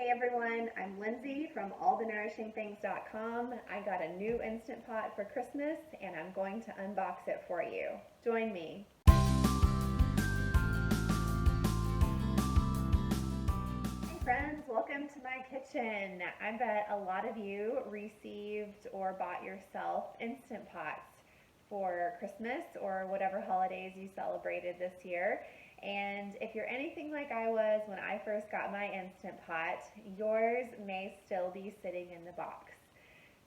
Hey everyone, I'm Lindsay from allthenourishingthings.com. I got a new Instant Pot for Christmas and I'm going to unbox it for you. Join me. Hey friends, welcome to my kitchen. I bet a lot of you received or bought yourself Instant Pots for Christmas or whatever holidays you celebrated this year. And if you're anything like I was when I first got my Instant Pot, yours may still be sitting in the box.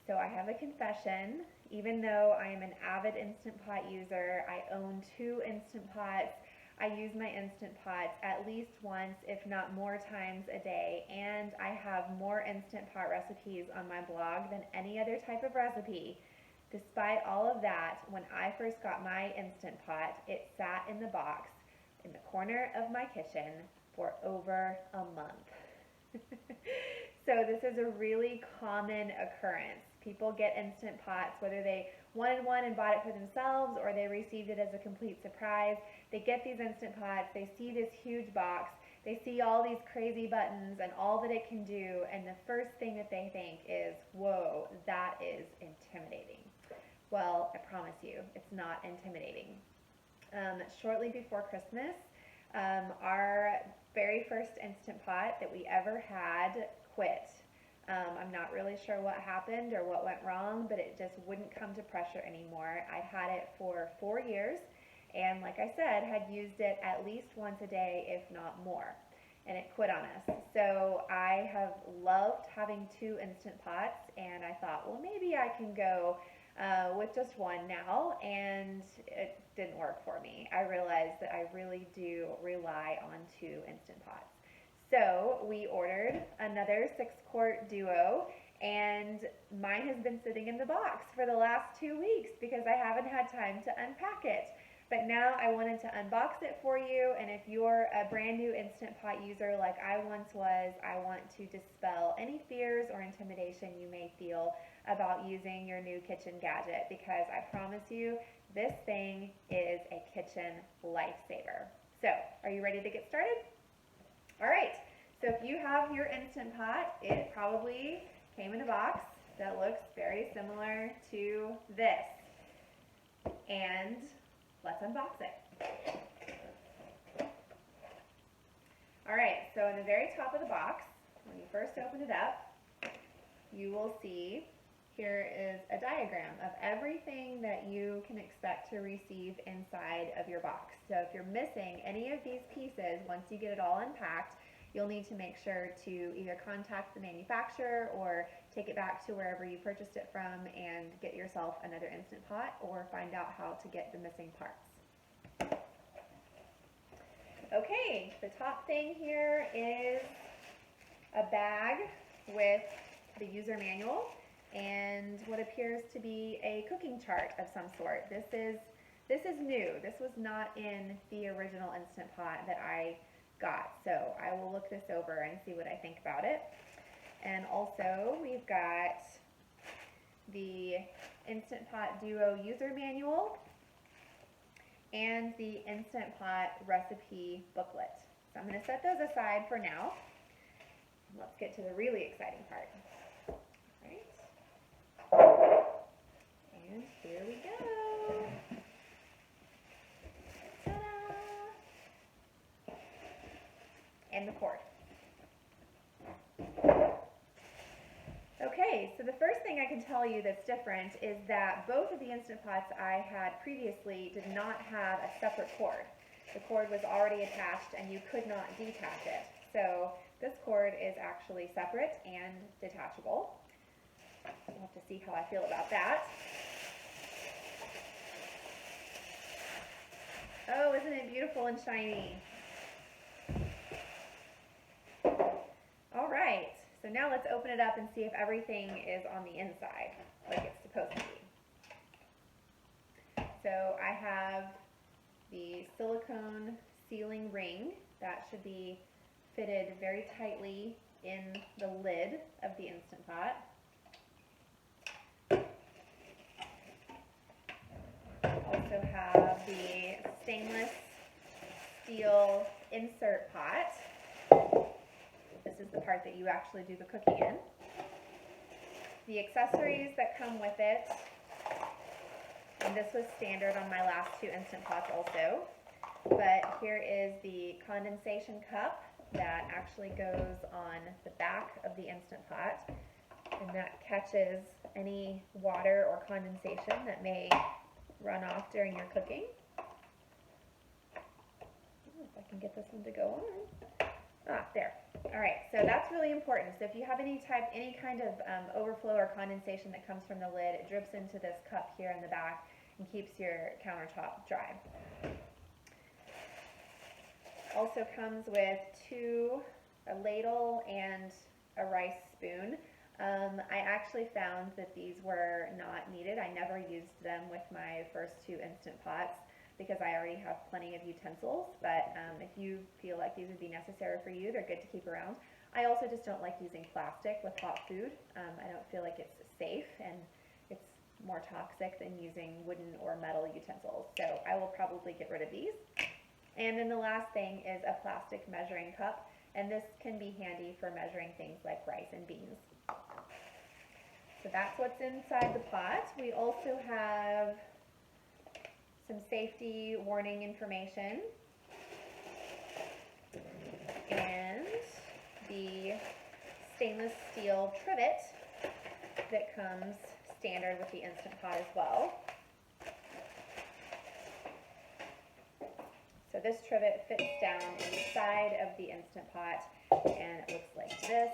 So I have a confession. Even though I am an avid Instant Pot user, I own 2 Instant Pots. I use my Instant Pots at least once, if not more times a day, and I have more Instant Pot recipes on my blog than any other type of recipe. Despite all of that, when I first got my Instant Pot, it sat in the box in the corner of my kitchen for over a month. So this is a really common occurrence. People get Instant Pots, whether they wanted one and bought it for themselves or they received it as a complete surprise. They get these Instant Pots, they see this huge box, they see all these crazy buttons and all that it can do, and the first thing that they think is, whoa, that is intimidating. Well, I promise you, it's not intimidating. Shortly before Christmas, our very first Instant Pot that we ever had quit. I'm not really sure what happened or what went wrong, but it just wouldn't come to pressure anymore. I had it for 4 years, and like I said, had used it at least once a day, if not more, and it quit on us. So I have loved having 2 Instant Pots, and I thought, well, maybe I can go with just one now, and it didn't work for me. I realized that I really do rely on 2 Instant Pots. So we ordered another 6-quart duo, and mine has been sitting in the box for the last 2 weeks because I haven't had time to unpack it. But now I wanted to unbox it for you, and if you're a brand new Instant Pot user like I once was, I want to dispel any fears or intimidation you may feel about using your new kitchen gadget, because I promise you, this thing is a kitchen lifesaver. So, are you ready to get started? All right, so if you have your Instant Pot, it probably came in a box that looks very similar to this. And let's unbox it. All right, so in the very top of the box, when you first open it up, you will see here is a diagram of everything that you can expect to receive inside of your box. So if you're missing any of these pieces, once you get it all unpacked, you'll need to make sure to either contact the manufacturer or take it back to wherever you purchased it from and get yourself another Instant Pot, or find out how to get the missing parts. Okay, the top thing here is a bag with the user manual and what appears to be a cooking chart of some sort. This is new. This was not in the original Instant Pot that I got, so I will look this over and see what I think about it. And also we've got the Instant Pot Duo user manual and the Instant Pot recipe booklet. So I'm going to set those aside for now. Let's get to the really exciting part. And here we go. Ta-da! And the cord. Okay, so the first thing I can tell you that's different is that both of the Instant Pots I had previously did not have a separate cord. The cord was already attached and you could not detach it. So this cord is actually separate and detachable. We'll have to see how I feel about that. Oh, isn't it beautiful and shiny? All right, so now let's open it up and see if everything is on the inside like it's supposed to be. So I have the silicone sealing ring that should be fitted very tightly in the lid of the Instant Pot. Also have the stainless steel insert pot. This is the part that you actually do the cooking in. The accessories that come with it, and this was standard on my last two Instant Pots also, but here is the condensation cup that actually goes on the back of the Instant Pot, and that catches any water or condensation that may run off during your cooking. If I can get this one to go on. Ah, there. All right, so that's really important. So if you have any kind of overflow or condensation that comes from the lid, it drips into this cup here in the back and keeps your countertop dry. Also comes with a ladle and a rice spoon. I actually found that these were not needed. I never used them with my first two Instant Pots because I already have plenty of utensils, but if you feel like these would be necessary for you, they're good to keep around. I also just don't like using plastic with hot food. I don't feel like it's safe, and it's more toxic than using wooden or metal utensils, so I will probably get rid of these. And then the last thing is a plastic measuring cup, and this can be handy for measuring things like rice and beans. So that's what's inside the pot. We also have some safety warning information and the stainless steel trivet that comes standard with the Instant Pot as well. So this trivet fits down inside of the Instant Pot, and it looks like this.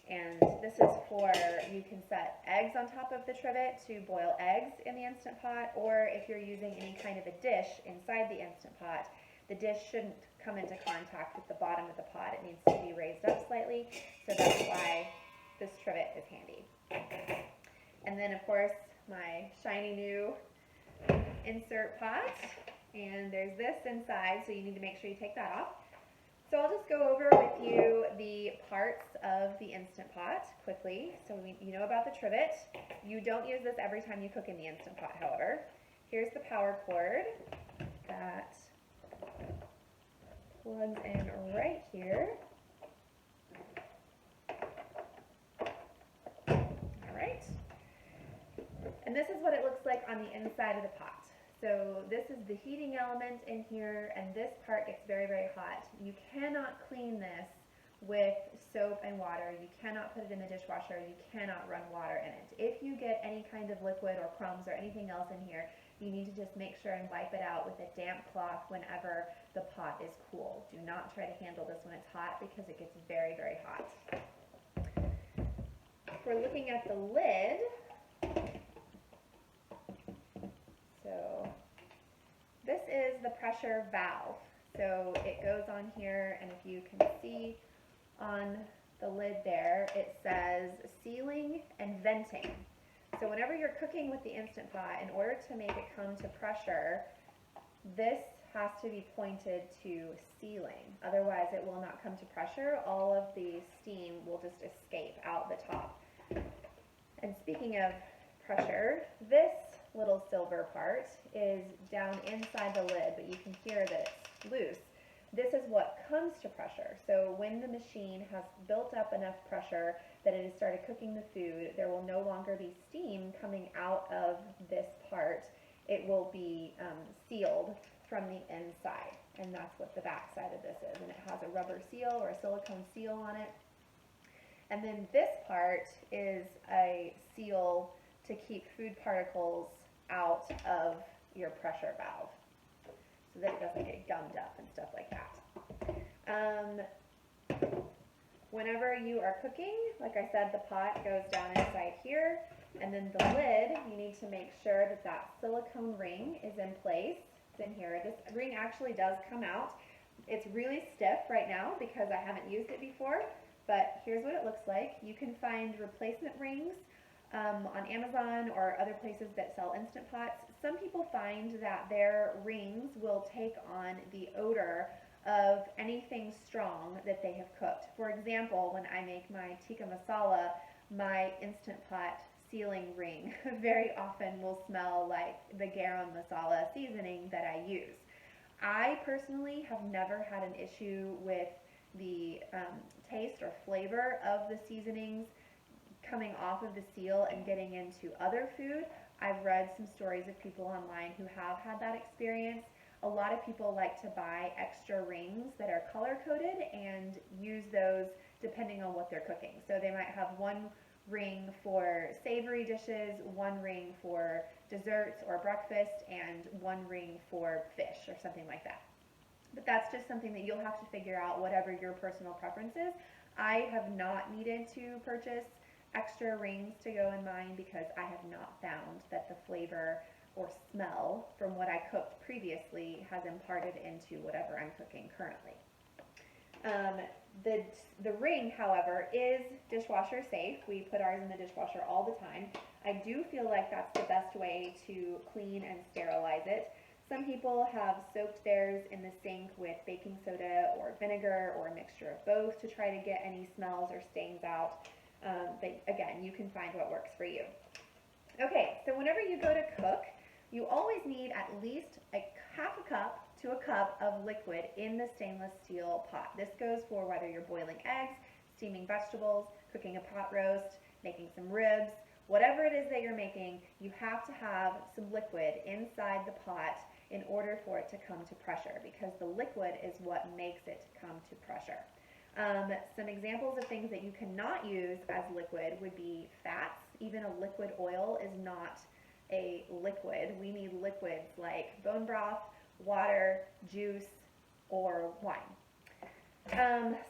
And this is for, you can set eggs on top of the trivet to boil eggs in the Instant Pot, or if you're using any kind of a dish inside the Instant Pot, the dish shouldn't come into contact with the bottom of the pot. It needs to be raised up slightly, so that's why this trivet is handy. And then of course, my shiny new insert pot, and there's this inside, so you need to make sure you take that off. So I'll just go over with you the parts of the Instant Pot quickly. So you know about the trivet. You don't use this every time you cook in the Instant Pot, however. Here's the power cord that plugs in right here. All right. And this is what it looks like on the inside of the pot. So this is the heating element in here, and this part gets very, very hot. You cannot clean this with soap and water. You cannot put it in the dishwasher. You cannot run water in it. If you get any kind of liquid or crumbs or anything else in here, you need to just make sure and wipe it out with a damp cloth whenever the pot is cool. Do not try to handle this when it's hot because it gets very, very hot. If we're looking at the lid, so this is the pressure valve. So it goes on here, and if you can see on the lid there, it says sealing and venting. So whenever you're cooking with the Instant Pot, in order to make it come to pressure, this has to be pointed to sealing. Otherwise it will not come to pressure. All of the steam will just escape out the top. And speaking of pressure, this little silver part is down inside the lid, but you can hear that it's loose. This is what comes to pressure. So when the machine has built up enough pressure that it has started cooking the food, there will no longer be steam coming out of this part. It will be sealed from the inside, and that's what the back side of this is. And it has a rubber seal or a silicone seal on it. And then this part is a seal to keep food particles out of your pressure valve so that it doesn't get gummed up and stuff like that. Whenever you are cooking, like I said, the pot goes down inside here, and then the lid, you need to make sure that that silicone ring is in place. It's in here. This ring actually does come out. It's really stiff right now because I haven't used it before, but here's what it looks like. You can find replacement rings on Amazon or other places that sell Instant Pots. Some people find that their rings will take on the odor of anything strong that they have cooked. For example, when I make my tikka masala, my Instant Pot sealing ring very often will smell like the garam masala seasoning that I use. I personally have never had an issue with the taste or flavor of the seasonings coming off of the seal and getting into other food. I've read some stories of people online who have had that experience. A lot of people like to buy extra rings that are color coded and use those depending on what they're cooking. So they might have one ring for savory dishes, one ring for desserts or breakfast, and one ring for fish or something like that. But that's just something that you'll have to figure out, whatever your personal preference is. I have not needed to purchase extra rings to go in mine because I have not found that the flavor or smell from what I cooked previously has imparted into whatever I'm cooking currently. The ring, however, is dishwasher safe. We put ours in the dishwasher all the time. I do feel like that's the best way to clean and sterilize it. Some people have soaked theirs in the sink with baking soda or vinegar or a mixture of both to try to get any smells or stains out. But again, you can find what works for you. Okay, so whenever you go to cook, you always need at least a half a cup to a cup of liquid in the stainless steel pot. This goes for whether you're boiling eggs, steaming vegetables, cooking a pot roast, making some ribs, whatever it is that you're making, you have to have some liquid inside the pot in order for it to come to pressure, because the liquid is what makes it come to pressure. Some examples of things that you cannot use as liquid would be fats. Even a liquid oil is not a liquid. We need liquids like bone broth, water, juice, or wine.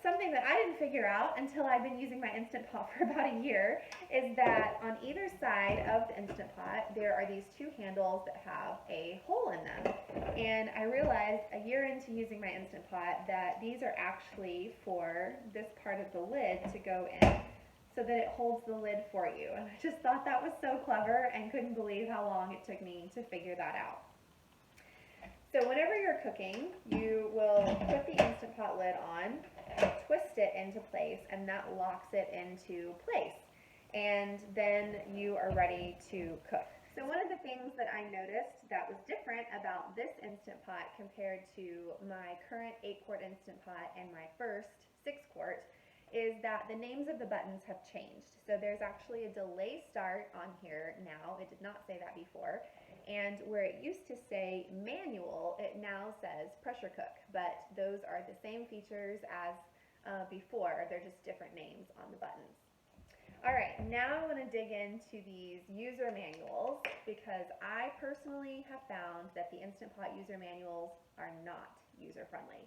Something that I didn't figure out until I've been using my Instant Pot for about a year is that on either side of the Instant Pot there are these two handles that have a hole in them. And I realized a year into using my Instant Pot that these are actually for this part of the lid to go in, so that it holds the lid for you. And I just thought that was so clever and couldn't believe how long it took me to figure that out. So whenever you're cooking, you will put the Instant Pot lid on, twist it into place, and that locks it into place. And then you are ready to cook. So one of the things that I noticed that was different about this Instant Pot compared to my current 8-quart Instant Pot and my first 6-quart is that the names of the buttons have changed. So there's actually a delay start on here now. It did not say that before. And where it used to say manual, it now says pressure cook. But those are the same features as before. They're just different names on the buttons. All right, now I want to dig into these user manuals, because I personally have found that the Instant Pot user manuals are not user-friendly.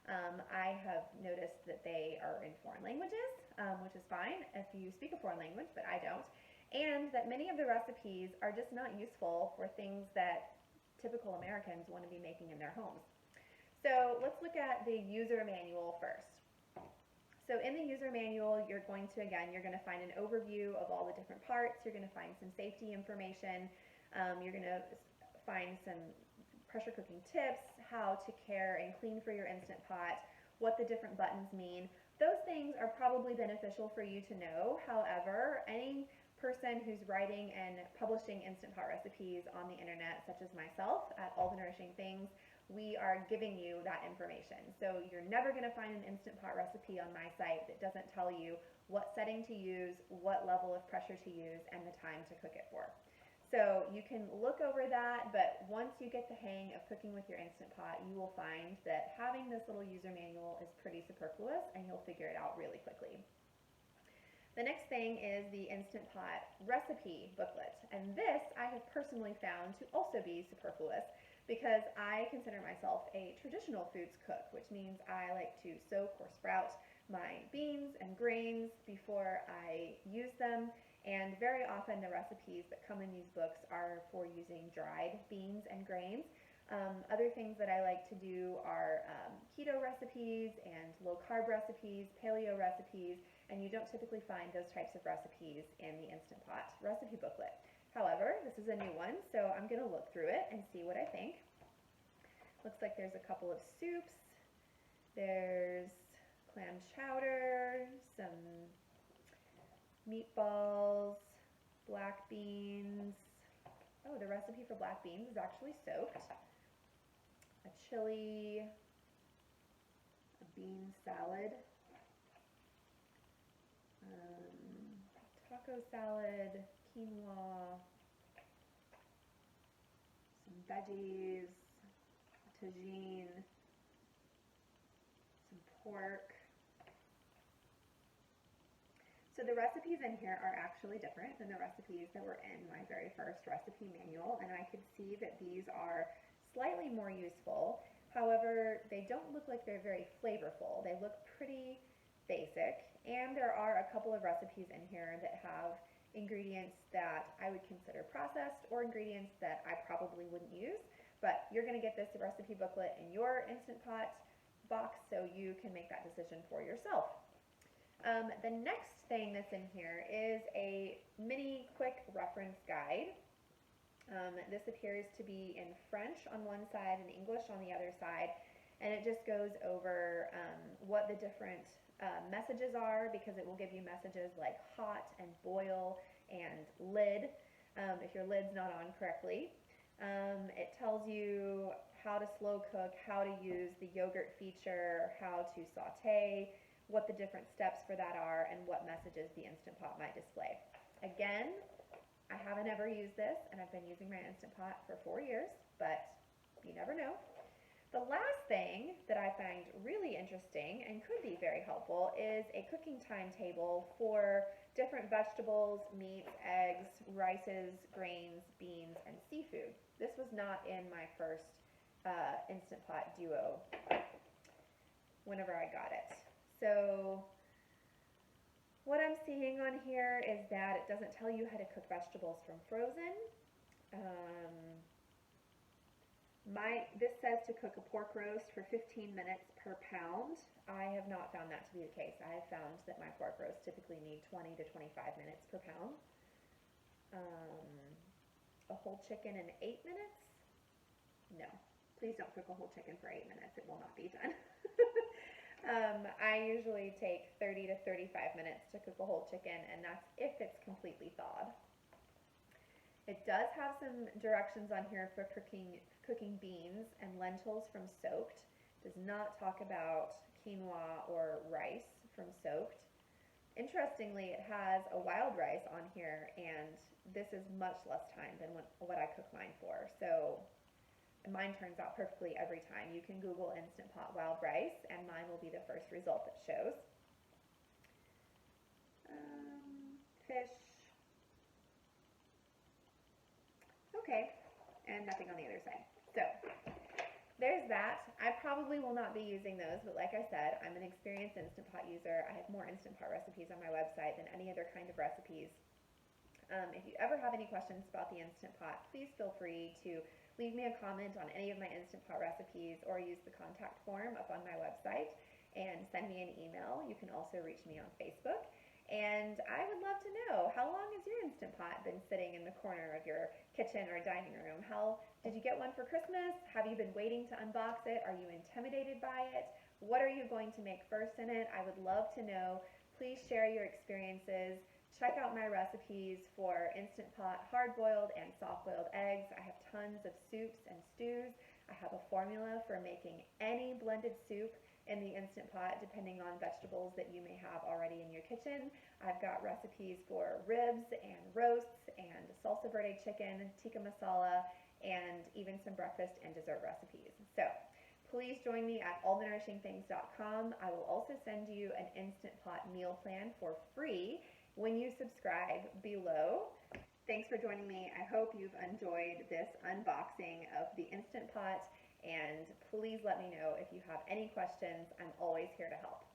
I have noticed that they are in foreign languages, which is fine if you speak a foreign language, but I don't. And that many of the recipes are just not useful for things that typical Americans want to be making in their homes. So let's look at the user manual first. So in the user manual, you're going to find an overview of all the different parts. You're going to find some safety information. You're going to find some pressure cooking tips, how to care and clean for your Instant Pot, what the different buttons mean. Those things are probably beneficial for you to know. However, any person who's writing and publishing Instant Pot recipes on the internet, such as myself at All the Nourishing Things, we are giving you that information. So you're never going to find an Instant Pot recipe on my site that doesn't tell you what setting to use, what level of pressure to use, and the time to cook it for. So you can look over that, but once you get the hang of cooking with your Instant Pot, you will find that having this little user manual is pretty superfluous, and you'll figure it out really quickly. The next thing is the Instant Pot recipe booklet, and this I have personally found to also be superfluous, because I consider myself a traditional foods cook, which means I like to soak or sprout my beans and grains before I use them, and very often the recipes that come in these books are for using dried beans and grains. Other things that I like to do are keto recipes and low-carb recipes, paleo recipes, and you don't typically find those types of recipes in the Instant Pot recipe booklet. However, this is a new one, so I'm going to look through it and see what I think. Looks like there's a couple of soups. There's clam chowder, some meatballs, black beans. Oh, the recipe for black beans is actually soaked. A chili, a bean salad, taco salad, quinoa, some veggies, tagine, some pork. So the recipes in here are actually different than the recipes that were in my very first recipe manual, and I could see that these are slightly more useful. However, they don't look like they're very flavorful. They look pretty basic, and there are a couple of recipes in here that have ingredients that I would consider processed or ingredients that I probably wouldn't use, but you're going to get this recipe booklet in your Instant Pot box so you can make that decision for yourself. The next thing that's in here is a mini quick reference guide. This appears to be in French on one side and English on the other side, and it just goes over what the different messages are, because it will give you messages like hot and boil and lid if your lid's not on correctly. It tells you how to slow cook, how to use the yogurt feature, how to saute, what the different steps for that are, and what messages the Instant Pot might display. Again, I haven't ever used this, and I've been using my Instant Pot for 4 years, but you never know. The last thing that I find really interesting and could be very helpful is a cooking timetable for different vegetables, meats, eggs, rices, grains, beans, and seafood. This was not in my first Instant Pot Duo whenever I got it. So what I'm seeing on here is that it doesn't tell you how to cook vegetables from frozen. This says to cook a pork roast for 15 minutes per pound. I have not found that to be the case. I have found that my pork roasts typically need 20 to 25 minutes per pound. A whole chicken in 8 minutes? No. Please don't cook a whole chicken for 8 minutes. It will not be done. I usually take 30 to 35 minutes to cook a whole chicken, and that's if it's completely thawed. It does have some directions on here for cooking beans and lentils from soaked. It does not talk about quinoa or rice from soaked. Interestingly, it has a wild rice on here, and this is much less time than what I cook mine for. So mine turns out perfectly every time. You can Google Instant Pot wild rice, and mine will be the first result that shows. Fish. Okay, and nothing on the other side. So there's that. I probably will not be using those, but like I said, I'm an experienced Instant Pot user. I have more Instant Pot recipes on my website than any other kind of recipes. If you ever have any questions about the Instant Pot, please feel free to leave me a comment on any of my Instant Pot recipes, or use the contact form up on my website and send me an email. You can also reach me on Facebook. And I would love to know, how long has your Instant Pot been sitting in the corner of your kitchen or dining room? Did you get one for Christmas? Have you been waiting to unbox it? Are you intimidated by it? What are you going to make first in it? I would love to know. Please share your experiences. Check out my recipes for Instant Pot hard-boiled and soft-boiled eggs. I have tons of soups and stews. I have a formula for making any blended soup in the Instant Pot, depending on vegetables that you may have already in your kitchen. I've got recipes for ribs and roasts and salsa verde chicken, tikka masala, and even some breakfast and dessert recipes. So please join me at allthenourishingthings.com. I will also send you an Instant Pot meal plan for free when you subscribe below. Thanks for joining me. I hope you've enjoyed this unboxing of the Instant Pot, and please let me know if you have any questions. I'm always here to help.